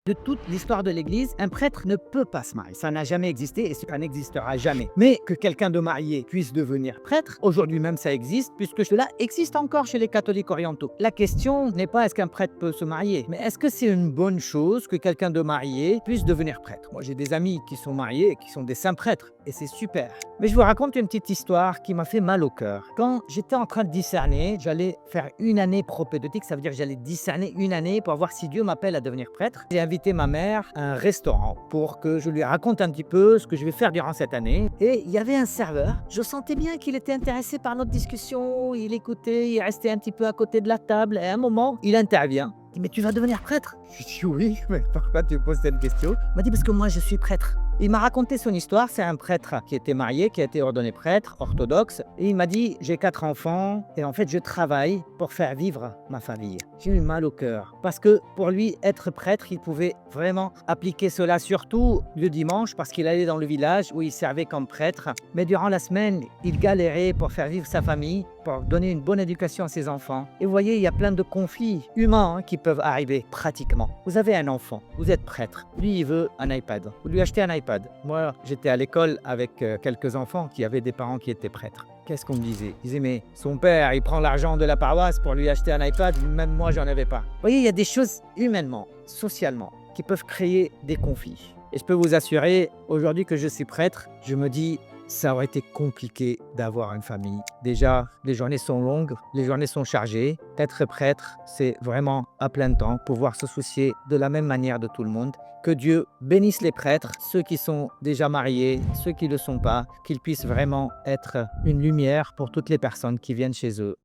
De toute l'histoire de l'Église, un prêtre ne peut pas se marier. Ça n'a jamais existé et ça n'existera jamais. Mais que quelqu'un de marié puisse devenir prêtre, aujourd'hui même ça existe, puisque cela existe encore chez les catholiques orientaux. La question n'est pas est-ce qu'un prêtre peut se marier, mais est-ce que c'est une bonne chose que quelqu'un de marié puisse devenir prêtre. Moi j'ai des amis qui sont mariés et qui sont des saints prêtres, et c'est super. Mais je vous raconte une petite histoire qui m'a fait mal au cœur. Quand j'étais en train de discerner, j'allais faire une année propédeutique, ça veut dire que j'allais discerner une année pour voir si Dieu m'appelle à devenir prêtre. J'ai invité ma mère à un restaurant pour que je lui raconte un petit peu ce que je vais faire durant cette année. Et il y avait un serveur, je sentais bien qu'il était intéressé par notre discussion, il écoutait, il restait un petit peu à côté de la table, et à un moment, il intervient. Il dit, mais tu vas devenir prêtre? Je dis oui, mais pourquoi tu poses cette question? Il m'a dit parce que moi je suis prêtre. Il m'a raconté son histoire, c'est un prêtre qui était marié, qui a été ordonné prêtre, orthodoxe. Et il m'a dit, j'ai 4 enfants et en fait je travaille pour faire vivre ma famille. J'ai eu mal au cœur parce que pour lui, être prêtre, il pouvait vraiment appliquer cela surtout le dimanche parce qu'il allait dans le village où il servait comme prêtre. Mais durant la semaine, il galérait pour faire vivre sa famille, pour donner une bonne éducation à ses enfants. Et vous voyez, il y a plein de conflits humains qui peuvent arriver pratiquement. Vous avez un enfant, vous êtes prêtre, lui il veut un iPad, vous lui achetez un iPad. Moi, j'étais à l'école avec quelques enfants qui avaient des parents qui étaient prêtres. Qu'est-ce qu'on me disait? Ils disaient, mais son père, il prend l'argent de la paroisse pour lui acheter un iPad, même moi, j'en avais pas. Vous voyez, il y a des choses humainement, socialement, qui peuvent créer des conflits. Et je peux vous assurer, aujourd'hui que je suis prêtre, je me dis, ça aurait été compliqué d'avoir une famille. Déjà, les journées sont longues, les journées sont chargées. Être prêtre, c'est vraiment à plein temps, pouvoir se soucier de la même manière de tout le monde. Que Dieu bénisse les prêtres, ceux qui sont déjà mariés, ceux qui ne le sont pas, qu'ils puissent vraiment être une lumière pour toutes les personnes qui viennent chez eux.